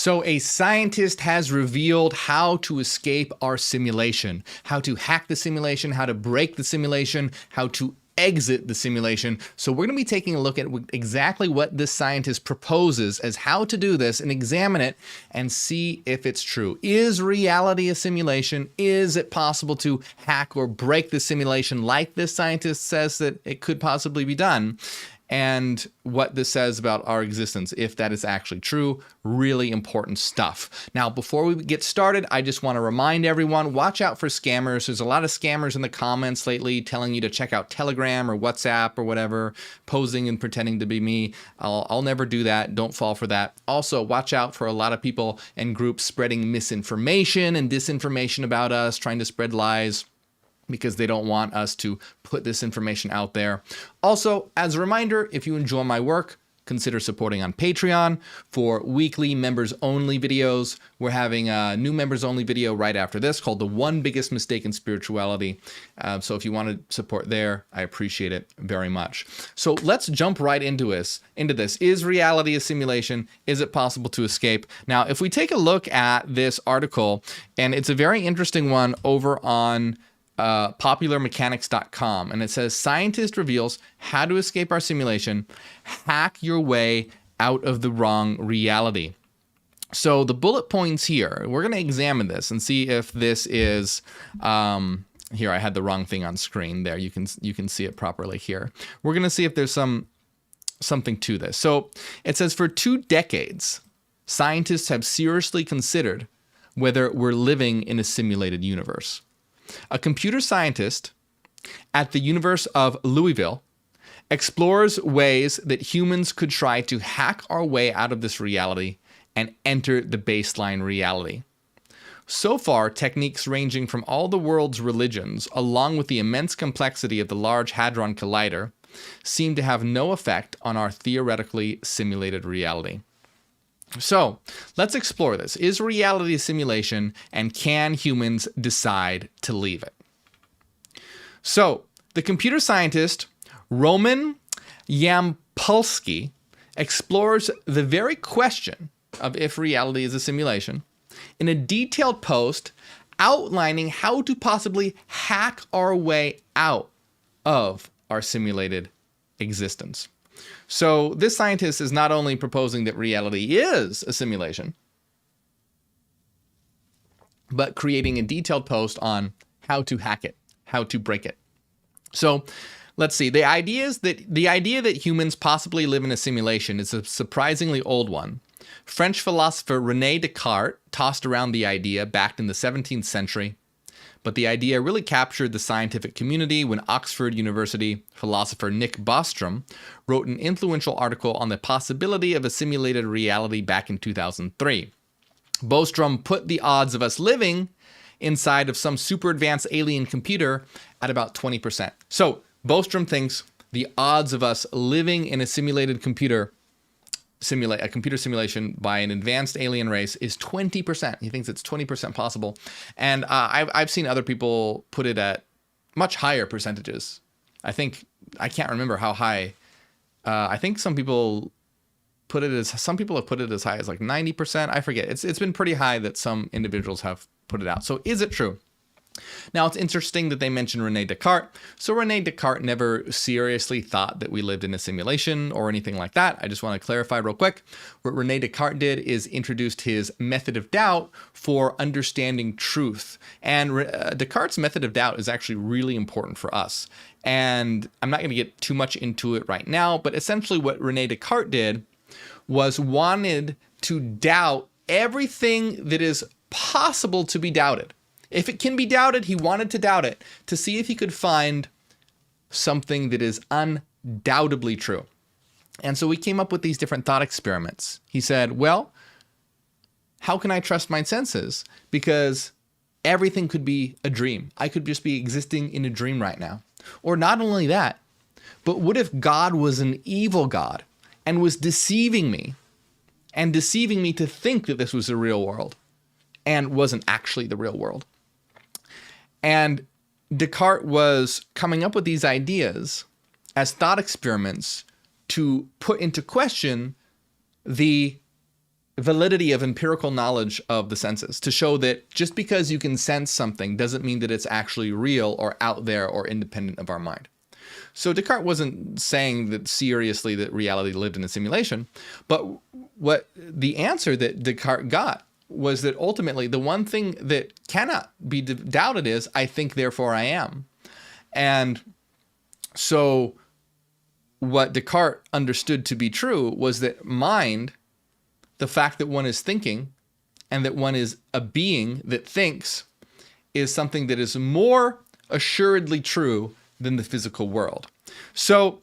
So a scientist has revealed how to escape our simulation, how to hack the simulation, how to break the simulation, how to exit the simulation. So we're going to be taking a look at exactly what this scientist proposes as how to do this and examine it and see if it's true. Is reality a simulation? Is it possible to hack or break the simulation like this scientist says that it could possibly be done? And what this says about our existence, if that is actually true. Really important stuff. Now, before we get started, I just want to remind everyone, watch out for scammers. There's a lot of scammers in the comments lately telling you to check out Telegram or WhatsApp or whatever, posing and pretending to be me. I'll never do that. Don't fall for that. Also, watch out for a lot of people and groups spreading misinformation and disinformation about us, trying to spread lies, because they don't want us to put this information out there. Also, as a reminder, if you enjoy my work, consider supporting on Patreon for weekly members-only videos. We're having a new members-only video right after this called The One Biggest Mistake in Spirituality. So if you want to support there, I appreciate it very much. So let's jump right into this. Is reality a simulation? Is it possible to escape? Now, if we take a look at this article, and it's a very interesting one over on popularmechanics.com, and it says, scientist reveals how to escape our simulation, hack your way out of the wrong reality. So the bullet points here, we're going to examine this and see if this is, here I had the wrong thing on screen there. You can see it properly here. We're going to see if there's something to this. So it says, for 2 decades, scientists have seriously considered whether we're living in a simulated universe. A computer scientist at the University of Louisville explores ways that humans could try to hack our way out of this reality and enter the baseline reality. So far, techniques ranging from all the world's religions, along with the immense complexity of the Large Hadron Collider, seem to have no effect on our theoretically simulated reality. So let's explore this. Is reality a simulation, and can humans decide to leave it? So the computer scientist Roman Yampolsky explores the very question of if reality is a simulation in a detailed post outlining how to possibly hack our way out of our simulated existence. So this scientist is not only proposing that reality is a simulation, but creating a detailed post on how to hack it, how to break it. So let's see. The idea that humans possibly live in a simulation is a surprisingly old one. French philosopher René Descartes tossed around the idea back in the 17th century. But the idea really captured the scientific community when Oxford University philosopher Nick Bostrom wrote an influential article on the possibility of a simulated reality back in 2003. Bostrom put the odds of us living inside of some super advanced alien computer at about 20%. So Bostrom thinks the odds of us living in a simulated computer simulation by an advanced alien race is 20%. He thinks it's 20% possible. And I've seen other people put it at much higher percentages. I can't remember how high. I think some people have put it as high as like 90%. I forget. It's been pretty high that some individuals have put it out. So is it true? Now, it's interesting that they mention René Descartes. So René Descartes never seriously thought that we lived in a simulation or anything like that. I just want to clarify real quick. What René Descartes did is introduced his method of doubt for understanding truth. And Descartes' method of doubt is actually really important for us. And I'm not going to get too much into it right now, but essentially what René Descartes did was wanted to doubt everything that is possible to be doubted. If it can be doubted, he wanted to doubt it to see if he could find something that is undoubtedly true. And so we came up with these different thought experiments. He said, well, how can I trust my senses? Because everything could be a dream. I could just be existing in a dream right now. Or not only that, but what if God was an evil God and was deceiving me to think that this was the real world and wasn't actually the real world? And Descartes was coming up with these ideas as thought experiments to put into question the validity of empirical knowledge of the senses, to show that just because you can sense something doesn't mean that it's actually real or out there or independent of our mind. So Descartes wasn't saying that seriously that reality lived in a simulation, but what the answer that Descartes got was that ultimately the one thing that cannot be doubted is, I think, therefore I am. And so what Descartes understood to be true was that mind, the fact that one is thinking and that one is a being that thinks, is something that is more assuredly true than the physical world. So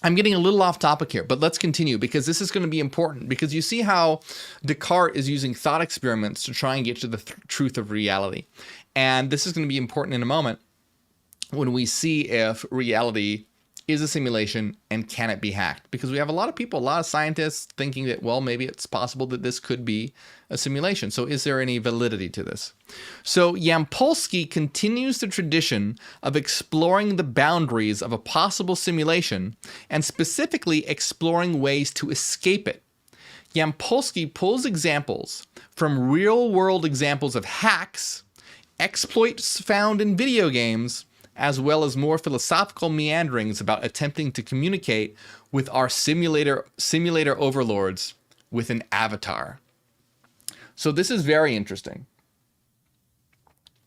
I'm getting a little off topic here, but let's continue, because this is going to be important, because you see how Descartes is using thought experiments to try and get to the truth of reality. And this is going to be important in a moment when we see if reality is a simulation and can it be hacked? Because we have a lot of people, a lot of scientists thinking that, well, maybe it's possible that this could be a simulation. So is there any validity to this? So Yampolsky continues the tradition of exploring the boundaries of a possible simulation and specifically exploring ways to escape it. Yampolsky pulls examples from real-world examples of hacks, exploits found in video games, as well as more philosophical meanderings about attempting to communicate with our simulator overlords with an avatar. So this is very interesting.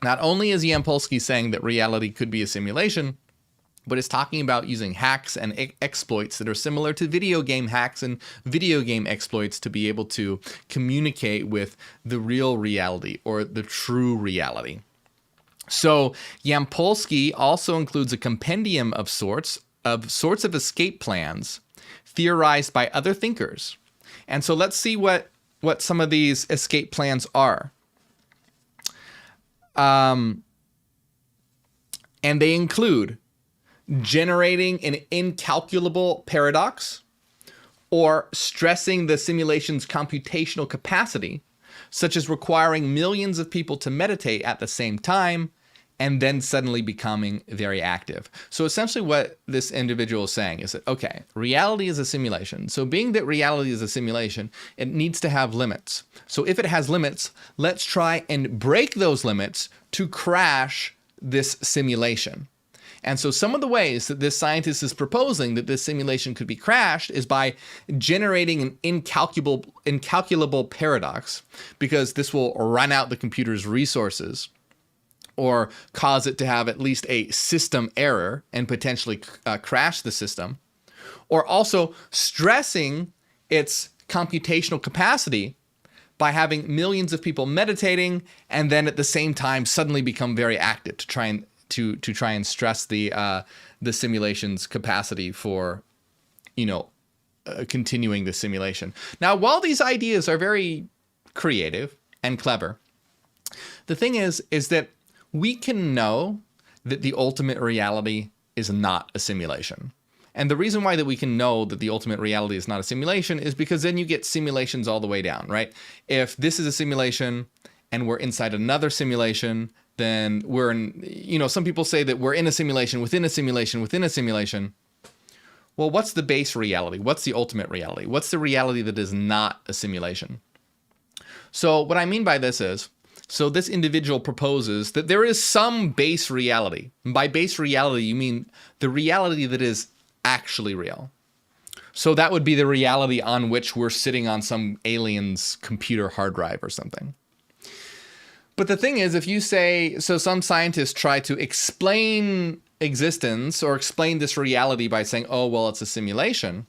Not only is Yampolsky saying that reality could be a simulation, but is talking about using hacks and exploits that are similar to video game hacks and video game exploits to be able to communicate with the real reality or the true reality. So Yampolsky also includes a compendium of sorts of escape plans theorized by other thinkers. And so let's see what some of these escape plans are. And they include generating an incalculable paradox, or stressing the simulation's computational capacity, such as requiring millions of people to meditate at the same time and then suddenly becoming very active. So essentially what this individual is saying is that, okay, reality is a simulation. So being that reality is a simulation, it needs to have limits. So if it has limits, let's try and break those limits to crash this simulation. And so some of the ways that this scientist is proposing that this simulation could be crashed is by generating an incalculable paradox, because this will run out the computer's resources or cause it to have at least a system error and potentially crash the system, or also stressing its computational capacity by having millions of people meditating and then at the same time suddenly become very active to try and stress the simulation's capacity for, continuing the simulation. Now, while these ideas are very creative and clever, the thing is that we can know that the ultimate reality is not a simulation. And the reason why that we can know that the ultimate reality is not a simulation is because then you get simulations all the way down, right? If this is a simulation and we're inside another simulation, then we're in, some people say that we're in a simulation within a simulation within a simulation. Well, what's the base reality? What's the ultimate reality? What's the reality that is not a simulation? So what I mean by this is, so this individual proposes that there is some base reality. And by base reality, you mean the reality that is actually real. So that would be the reality on which we're sitting on some alien's computer hard drive or something. But the thing is, if you say, so some scientists try to explain existence or explain this reality by saying, oh, well, it's a simulation.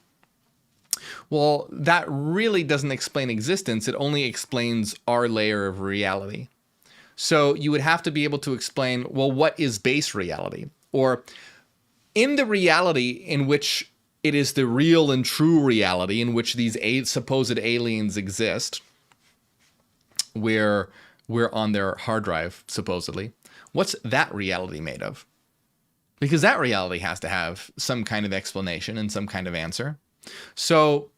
Well, that really doesn't explain existence. It only explains our layer of reality. So you would have to be able to explain, well, what is base reality? Or in the reality in which it is the real and true reality in which these supposed aliens exist, where we're on their hard drive, supposedly, what's that reality made of? Because that reality has to have some kind of explanation and some kind of answer. So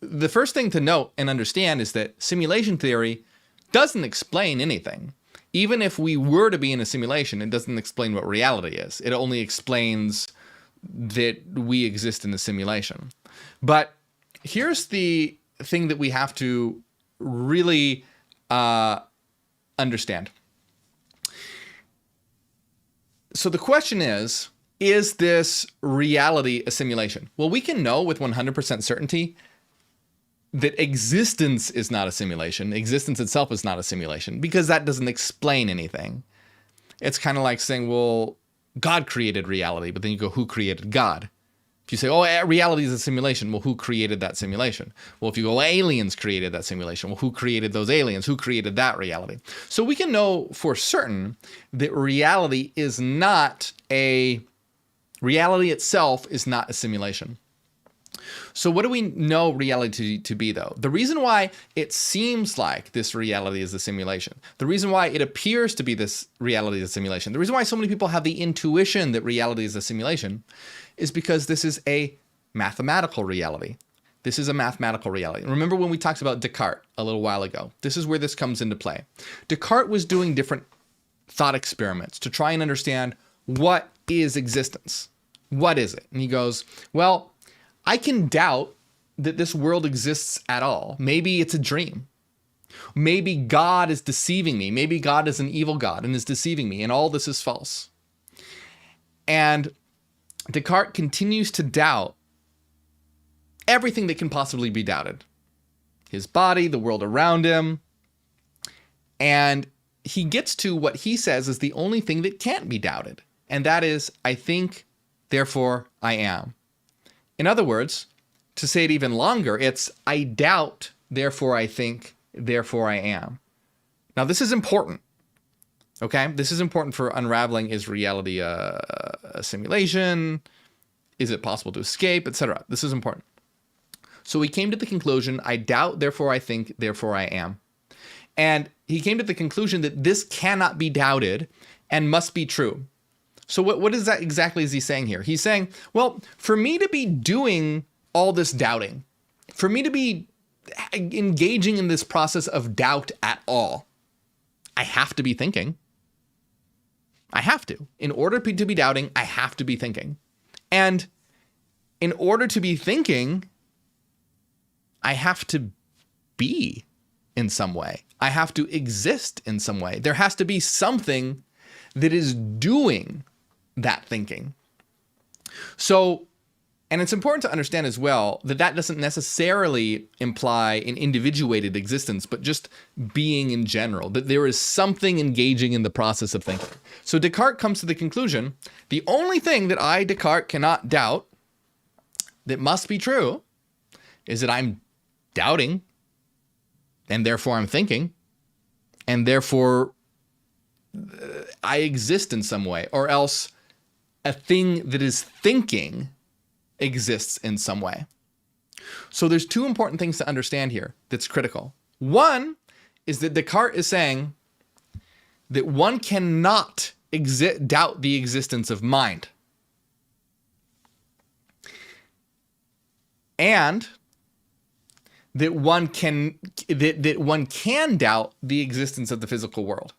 the first thing to note and understand is that simulation theory doesn't explain anything. Even if we were to be in a simulation, it doesn't explain what reality is. It only explains that we exist in the simulation. But here's the thing that we have to really understand. So the question is this reality a simulation? Well, we can know with 100% certainty that existence is not a simulation. Existence itself is not a simulation because that doesn't explain anything. It's kind of like saying, well, God created reality, but then you go, who created God? If you say, oh, reality is a simulation, well, who created that simulation? Well, if you go, aliens created that simulation, well, who created those aliens? Who created that reality? So we can know for certain that reality itself is not a simulation. So what do we know reality to be, though? The reason why it seems like this reality is a simulation, the reason why it appears to be this reality is a simulation, the reason why so many people have the intuition that reality is a simulation is because this is a mathematical reality. This is a mathematical reality. And remember when we talked about Descartes a little while ago? This is where this comes into play. Descartes was doing different thought experiments to try and understand what is existence. What is it? And he goes, well, I can doubt that this world exists at all. Maybe it's a dream. Maybe God is deceiving me. Maybe God is an evil God and is deceiving me, and all this is false. And Descartes continues to doubt everything that can possibly be doubted. His body, the world around him. And he gets to what he says is the only thing that can't be doubted. And that is, I think, therefore I am. In other words, to say it even longer, it's I doubt, therefore I think, therefore I am. Now, this is important, okay? This is important for unraveling, is reality a simulation? Is it possible to escape, etc.? This is important. So he came to the conclusion, I doubt, therefore I think, therefore I am. And he came to the conclusion that this cannot be doubted and must be true. So what is that exactly is he saying here? He's saying, well, for me to be doing all this doubting, for me to be engaging in this process of doubt at all, I have to be thinking. I have to. In order to be doubting, I have to be thinking. And in order to be thinking, I have to be in some way. I have to exist in some way. There has to be something that is doing that thinking. So, and it's important to understand as well that that doesn't necessarily imply an individuated existence, but just being in general, that there is something engaging in the process of thinking. So Descartes comes to the conclusion, the only thing that I, Descartes, cannot doubt that must be true is that I'm doubting, and therefore I'm thinking, and therefore I exist in some way, or else a thing that is thinking exists in some way. So there's two important things to understand here that's critical. One is that Descartes is saying that one cannot doubt the existence of mind. And that one can doubt the existence of the physical world.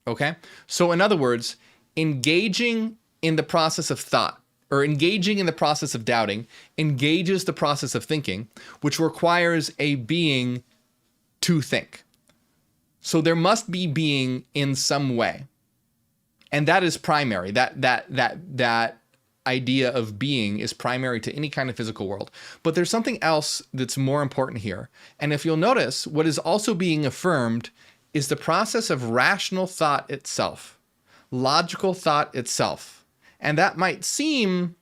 Okay? So in other words, engaging in the process of thought, or engaging in the process of doubting, engages the process of thinking, which requires a being to think. So there must be being in some way. And that is primary. That idea of being is primary to any kind of physical world. But there's something else that's more important here. And if you'll notice, what is also being affirmed is the process of rational thought itself. Logical thought itself. And that might seem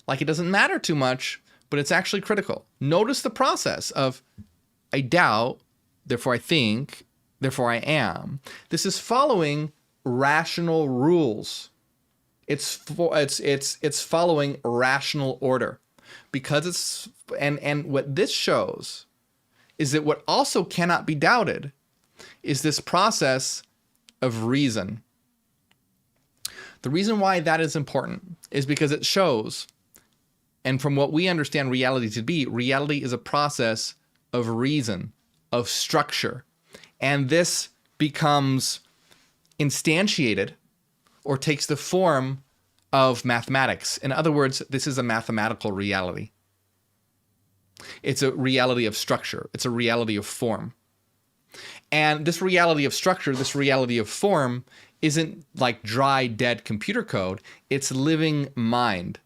like it doesn't matter too much, but it's actually critical. Notice the process of I doubt, therefore I think, therefore I am. This is following rational rules. It's following rational order. Because it's and what this shows is that what also cannot be doubted is this process of reason. The reason why that is important is because it shows, and from what we understand reality to be, reality is a process of reason, of structure. And this becomes instantiated or takes the form of mathematics. In other words, this is a mathematical reality. It's a reality of structure. It's a reality of form. And this reality of structure, this reality of form, isn't like dry, dead computer code. It's living mind.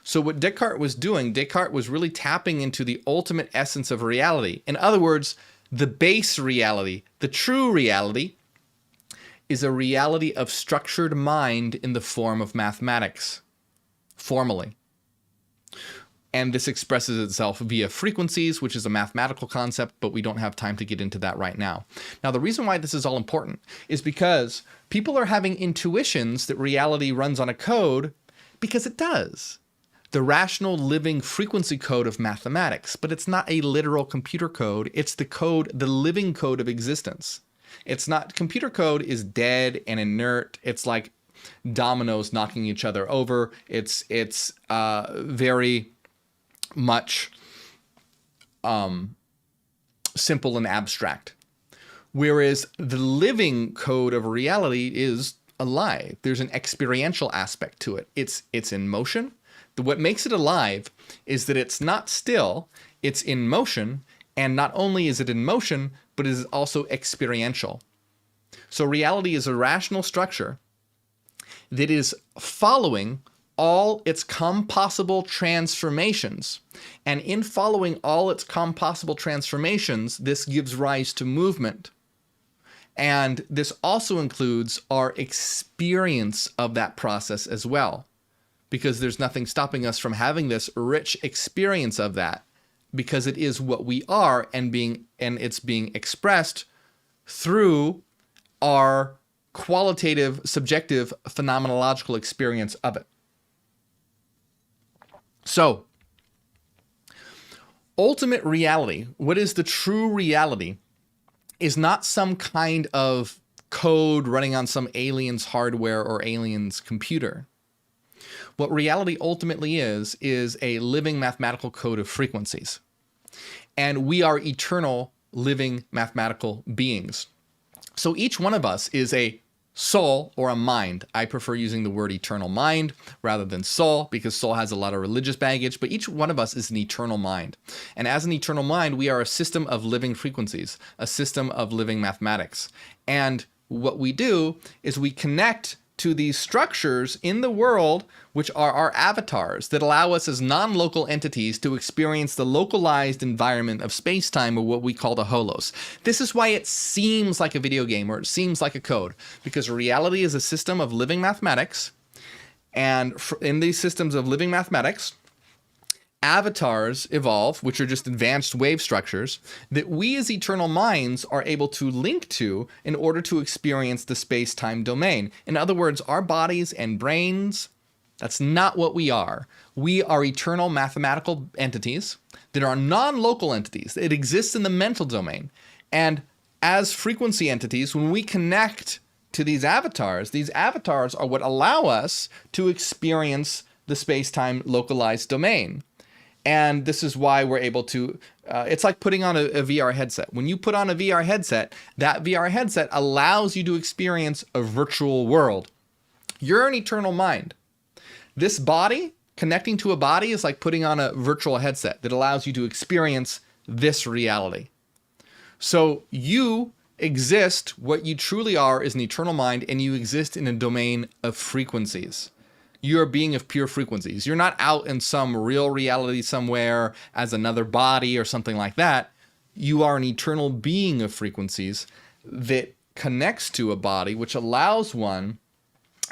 So what Descartes was doing, Descartes was really tapping into the ultimate essence of reality. In other words, the base reality, the true reality, is a reality of structured mind in the form of mathematics, formally. And this expresses itself via frequencies, which is a mathematical concept, but we don't have time to get into that right now. Now, the reason why this is all important is because people are having intuitions that reality runs on a code, because it does. The rational living frequency code of mathematics, but it's not a literal computer code. It's the code, the living code of existence. It's not, computer code is dead and inert. It's like dominoes knocking each other over. It's very much simple and abstract. Whereas the living code of reality is alive. There's an experiential aspect to it. It's in motion. What makes it alive is that it's not still, it's in motion, and not only is it in motion, but it is also experiential. So reality is a rational structure that is following all its compossible transformations. And in following all its compossible transformations, this gives rise to movement. And this also includes our experience of that process as well, because there's nothing stopping us from having this rich experience of that, because it is what we are, and it's being expressed through our qualitative, subjective, phenomenological experience of it. So, ultimate reality, what is the true reality, is not some kind of code running on some alien's hardware or alien's computer. What reality ultimately is a living mathematical code of frequencies. And we are eternal living mathematical beings. So each one of us is a soul or a mind. I prefer using the word eternal mind rather than soul, because soul has a lot of religious baggage, but each one of us is an eternal mind. And as an eternal mind, we are a system of living frequencies, a system of living mathematics. And what we do is we connect to these structures in the world, which are our avatars, that allow us as non-local entities to experience the localized environment of space-time, or what we call the holos. This is why it seems like a video game, or it seems like a code, because reality is a system of living mathematics, and in these systems of living mathematics, avatars evolve, which are just advanced wave structures that we as eternal minds are able to link to in order to experience the space-time domain. In other words, our bodies and brains, that's not what we are. We are eternal mathematical entities that are non-local entities. It exists in the mental domain. And as frequency entities, when we connect to these avatars are what allow us to experience the space-time localized domain. And this is why we're able to, it's like putting on a VR headset. When you put on a VR headset, that VR headset allows you to experience a virtual world. You're an eternal mind. This body, connecting to a body, is like putting on a virtual headset that allows you to experience this reality. So you exist, what you truly are is an eternal mind, and you exist in a domain of frequencies. You're a being of pure frequencies. You're not out in some real reality somewhere as another body or something like that. You are an eternal being of frequencies that connects to a body, which allows one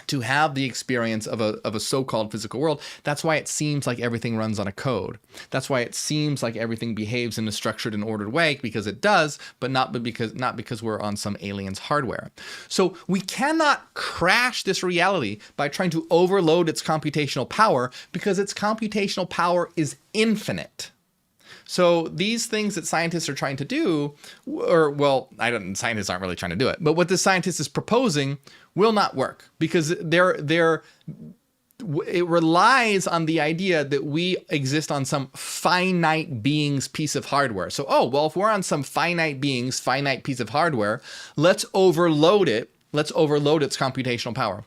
to have the experience of a so-called physical world. That's why it seems like everything runs on a code. That's why it seems like everything behaves in a structured and ordered way, because it does, but not because we're on some alien's hardware. So we cannot crash this reality by trying to overload its computational power, because its computational power is infinite. So these things that scientists are trying to do, or well, scientists aren't really trying to do it, but what the scientist is proposing will not work, because it relies on the idea that we exist on some finite being's piece of hardware. So, if we're on some finite being's finite piece of hardware, let's overload it. Let's overload its computational power.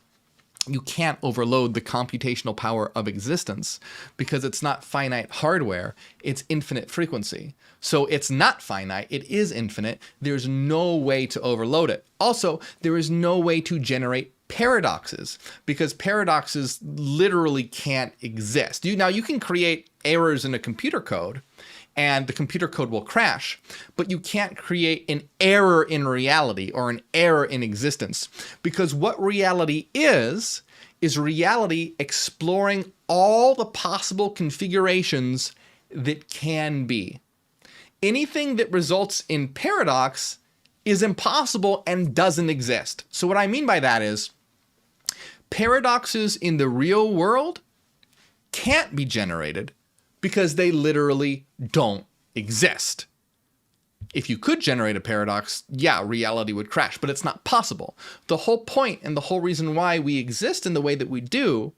you can't overload the computational power of existence because it's not finite hardware, it's infinite frequency. So it's not finite, it is infinite. There's no way to overload it. Also, there is no way to generate paradoxes because paradoxes literally can't exist. Now you can create errors in a computer code and the computer code will crash, but you can't create an error in reality or an error in existence, because what reality is reality exploring all the possible configurations that can be. Anything that results in paradox is impossible and doesn't exist. So what I mean by that is paradoxes in the real world can't be generated because they literally don't exist. If you could generate a paradox, yeah, reality would crash, but it's not possible. The whole point and the whole reason why we exist in the way that we do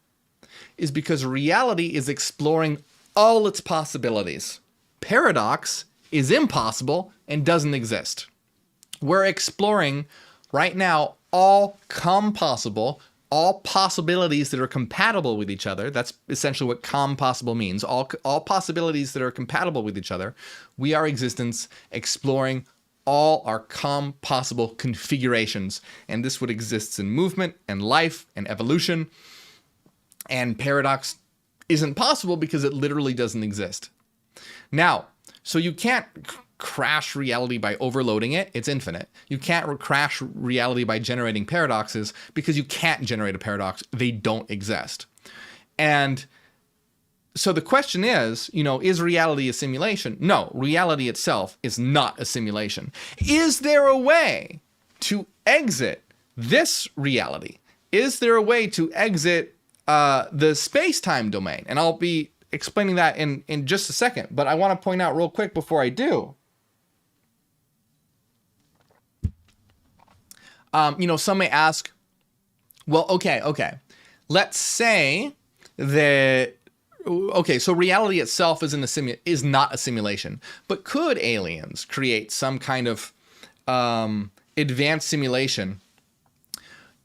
is because reality is exploring all its possibilities. Paradox is impossible and doesn't exist. We're exploring right now all compossible, all possibilities that are compatible with each other. That's essentially what compossible means. All possibilities that are compatible with each other. We are existence exploring all our compossible configurations. And this would exist in movement and life and evolution. And paradox isn't possible because it literally doesn't exist. Now, so you can't crash reality by overloading it. It's infinite. You can't crash reality by generating paradoxes because you can't generate a paradox. They don't exist. And so the question is reality a simulation? No, reality itself is not a simulation. Is there a way to exit this reality? Is there a way to exit the space-time domain? And I'll be explaining that in just a second, but I want to point out real quick before I do. Some may ask, well, okay. Let's say that, so reality itself is not a simulation, but could aliens create some kind of advanced simulation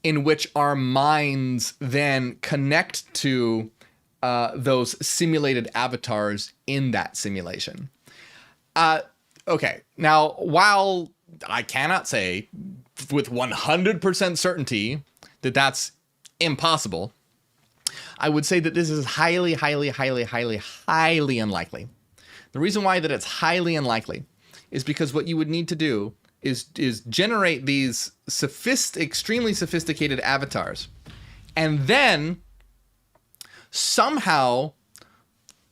in which our minds then connect to those simulated avatars in that simulation? Okay, now, while I cannot say with 100% certainty that that's impossible, I would say that this is highly, highly, highly, highly, highly unlikely. The reason why that it's highly unlikely is because what you would need to do is generate these extremely sophisticated avatars and then somehow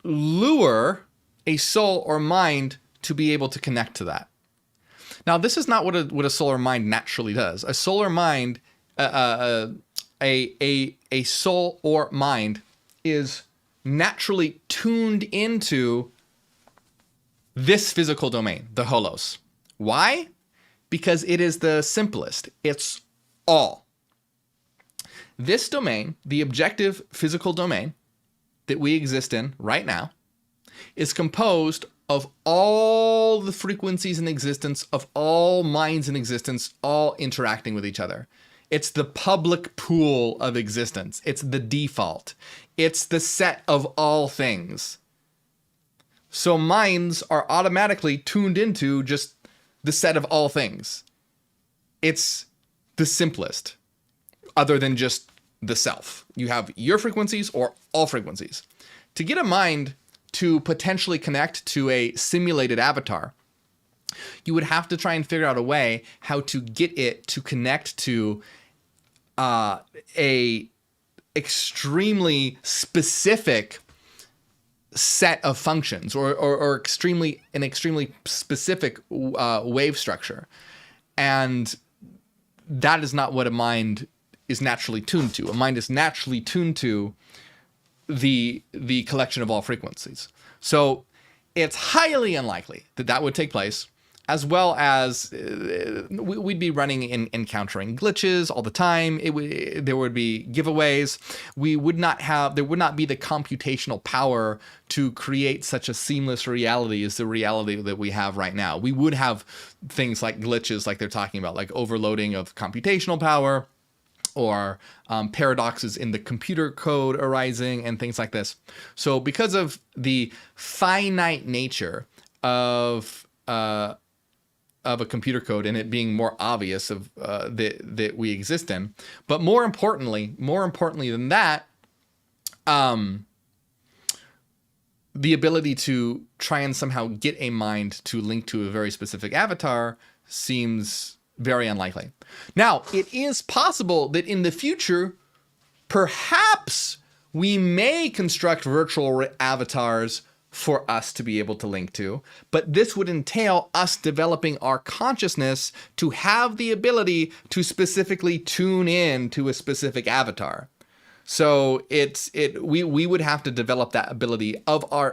lure a soul or mind to be able to connect to that. Now, this is not what a solar mind naturally does. A solar mind, a soul or mind is naturally tuned into this physical domain, the holos. Why? Because it is the simplest. It's all. This domain, the objective physical domain that we exist in right now, is composed of all the frequencies in existence, of all minds in existence, all interacting with each other. It's the public pool of existence. It's the default. It's the set of all things. So minds are automatically tuned into just the set of all things. It's the simplest, other than just the self. You have your frequencies or all frequencies. To get a mind to potentially connect to a simulated avatar, you would have to try and figure out a way how to get it to connect to a extremely specific set of functions or an extremely specific wave structure. And that is not what a mind is naturally tuned to. A mind is naturally tuned to the collection of all frequencies. So it's highly unlikely that that would take place, as well as we'd be running and encountering glitches all the time. There would be giveaways. There would not be the computational power to create such a seamless reality as the reality that we have right now. We would have things like glitches, like they're talking about, like overloading of computational power, or paradoxes in the computer code arising and things like this. So because of the finite nature of a computer code and it being more obvious of that we exist in, but more importantly than that, the ability to try and somehow get a mind to link to a very specific avatar seems very unlikely. Now, it is possible that in the future, perhaps we may construct virtual avatars for us to be able to link to, but this would entail us developing our consciousness to have the ability to specifically tune in to a specific avatar. So we would have to develop that ability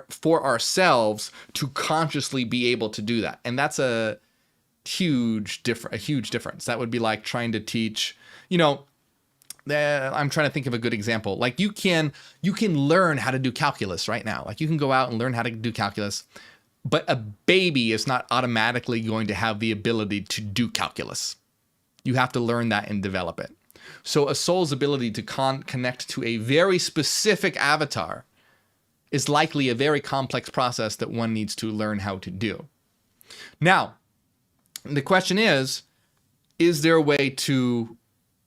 for ourselves to consciously be able to do that, and that's a huge difference. That would be like trying to teach, I'm trying to think of a good example. Like you can learn how to do calculus right now. Like you can go out and learn how to do calculus, but a baby is not automatically going to have the ability to do calculus. You have to learn that and develop it. So a soul's ability to connect to a very specific avatar is likely a very complex process that one needs to learn how to do. Now, the question is there a way to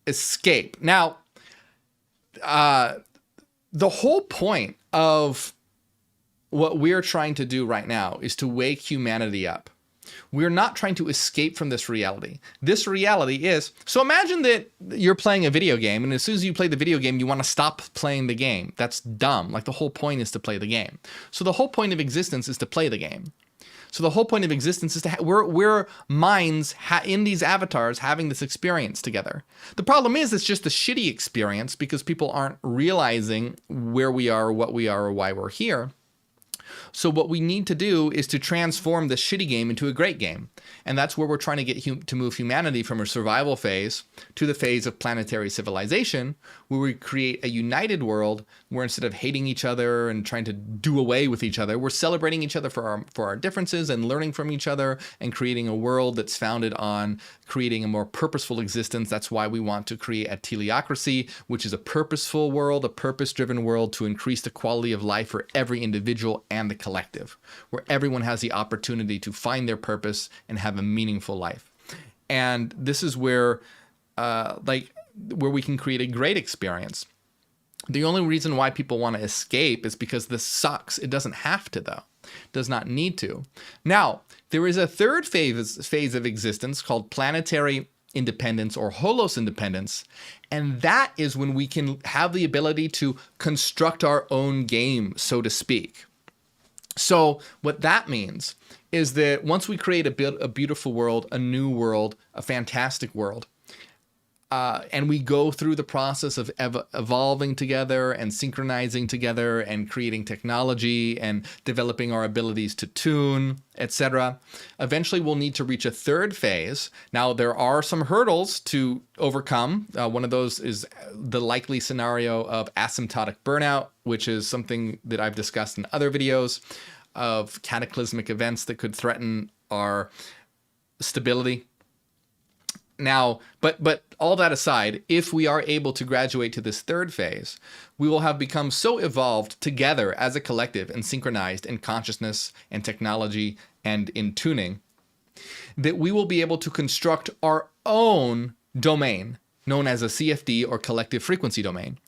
escape? Now, the whole point of what we're trying to do right now is to wake humanity up. We're not trying to escape from this reality. This reality is, so imagine that you're playing a video game, and as soon as you play the video game, you want to stop playing the game. That's dumb. Like the whole point is to play the game. So the whole point of existence is to play the game. So the whole point of existence is we're minds in these avatars having this experience together. The problem is it's just a shitty experience because people aren't realizing where we are, what we are, or why we're here. So what we need to do is to transform this shitty game into a great game. And that's where we're trying to get to move humanity from a survival phase to the phase of planetary civilization, where we create a united world where instead of hating each other and trying to do away with each other, we're celebrating each other for our differences and learning from each other and creating a world that's founded on creating a more purposeful existence. That's why we want to create a teleocracy, which is a purposeful world, a purpose-driven world to increase the quality of life for every individual and the collective, where everyone has the opportunity to find their purpose and have a meaningful life. And this is where we can create a great experience. The only reason why people want to escape is because this sucks. It doesn't have to, though. It does not need to. Now, there is a third phase of existence called planetary independence or Holos Independence, and that is when we can have the ability to construct our own game, so to speak. So what that means is that once we create a beautiful world, a new world, a fantastic world, and we go through the process of evolving together and synchronizing together and creating technology and developing our abilities to tune, etc. Eventually, we'll need to reach a third phase. Now, there are some hurdles to overcome. One of those is the likely scenario of asymptotic burnout, which is something that I've discussed in other videos, of cataclysmic events that could threaten our stability. Now, but all that aside, if we are able to graduate to this third phase, we will have become so evolved together as a collective and synchronized in consciousness and technology and in tuning that we will be able to construct our own domain known as a CFD or collective frequency domain.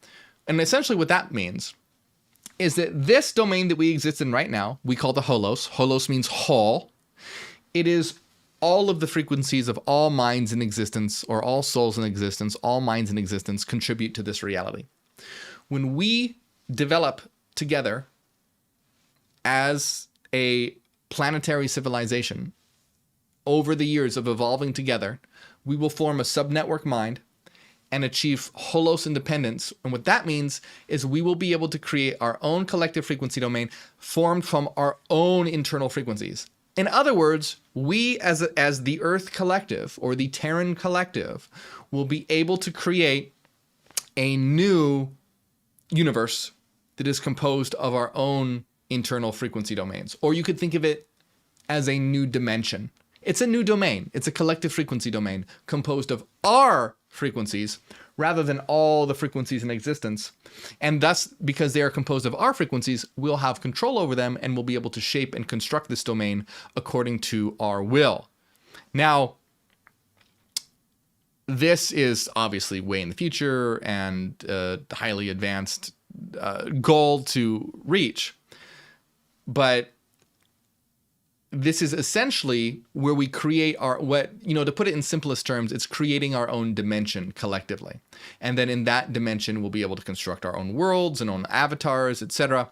And essentially what that means is that this domain that we exist in right now, we call the Holos. Holos means whole. It is all of the frequencies of all minds in existence, or all souls in existence, all minds in existence contribute to this reality. When we develop together as a planetary civilization, over the years of evolving together, we will form a subnetwork mind and achieve Holos Independence. And what that means is we will be able to create our own collective frequency domain formed from our own internal frequencies. In other words, we as the Earth Collective or the Terran Collective will be able to create a new universe that is composed of our own internal frequency domains. Or you could think of it as a new dimension. It's a new domain. It's a collective frequency domain composed of our frequencies rather than all the frequencies in existence. And thus, because they are composed of our frequencies, we'll have control over them and we'll be able to shape and construct this domain according to our will. Now, this is obviously way in the future and a highly advanced goal to reach. But this is essentially where we create our, to put it in simplest terms, it's creating our own dimension collectively. And then in that dimension, we'll be able to construct our own worlds and own avatars, etc.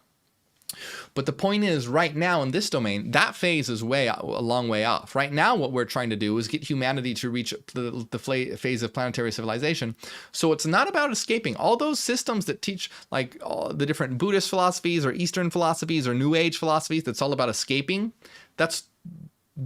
But the point is, right now in this domain, that phase is a long way off. Right now, what we're trying to do is get humanity to reach the phase of planetary civilization. So it's not about escaping. All those systems that teach, like all the different Buddhist philosophies or Eastern philosophies or New Age philosophies, that's all about escaping, that's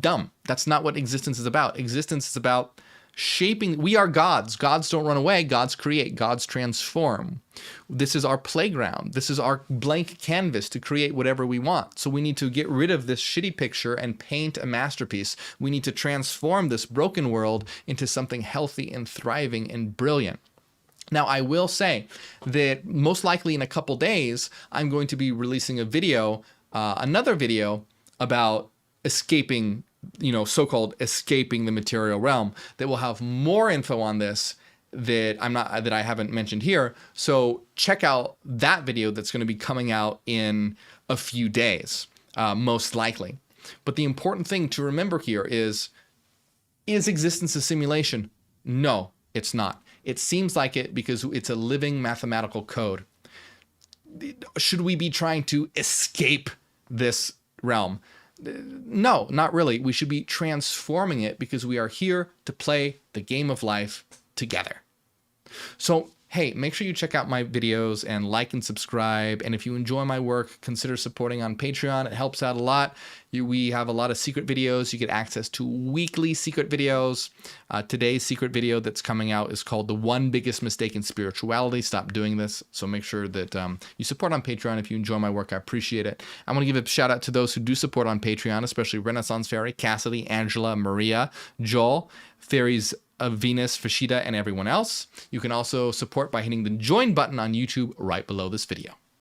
dumb. That's not what existence is about. Existence is about shaping. We are gods. Gods don't run away. Gods create. Gods transform. This is our playground. This is our blank canvas to create whatever we want. So we need to get rid of this shitty picture and paint a masterpiece. We need to transform this broken world into something healthy and thriving and brilliant. Now, I will say that most likely in a couple days, I'm going to be releasing a video, another video about escaping, so-called escaping the material realm, that will have more info on this that I haven't mentioned here. So check out that video that's going to be coming out in a few days, most likely. But the important thing to remember here is existence a simulation? No, it's not. It seems like it because it's a living mathematical code. Should we be trying to escape this realm? No, not really. We should be transforming it because we are here to play the game of life together. So, hey, make sure you check out my videos and like and subscribe. And if you enjoy my work, consider supporting on Patreon. It helps out a lot. We have a lot of secret videos. You get access to weekly secret videos. Today's secret video that's coming out is called The One Biggest Mistake in Spirituality. Stop doing this. So make sure that you support on Patreon. If you enjoy my work, I appreciate it. I want to give a shout out to those who do support on Patreon, especially Renaissance Fairy, Cassidy, Angela, Maria, Joel, Fairies of Venus, Fashida, and everyone else. You can also support by hitting the join button on YouTube right below this video.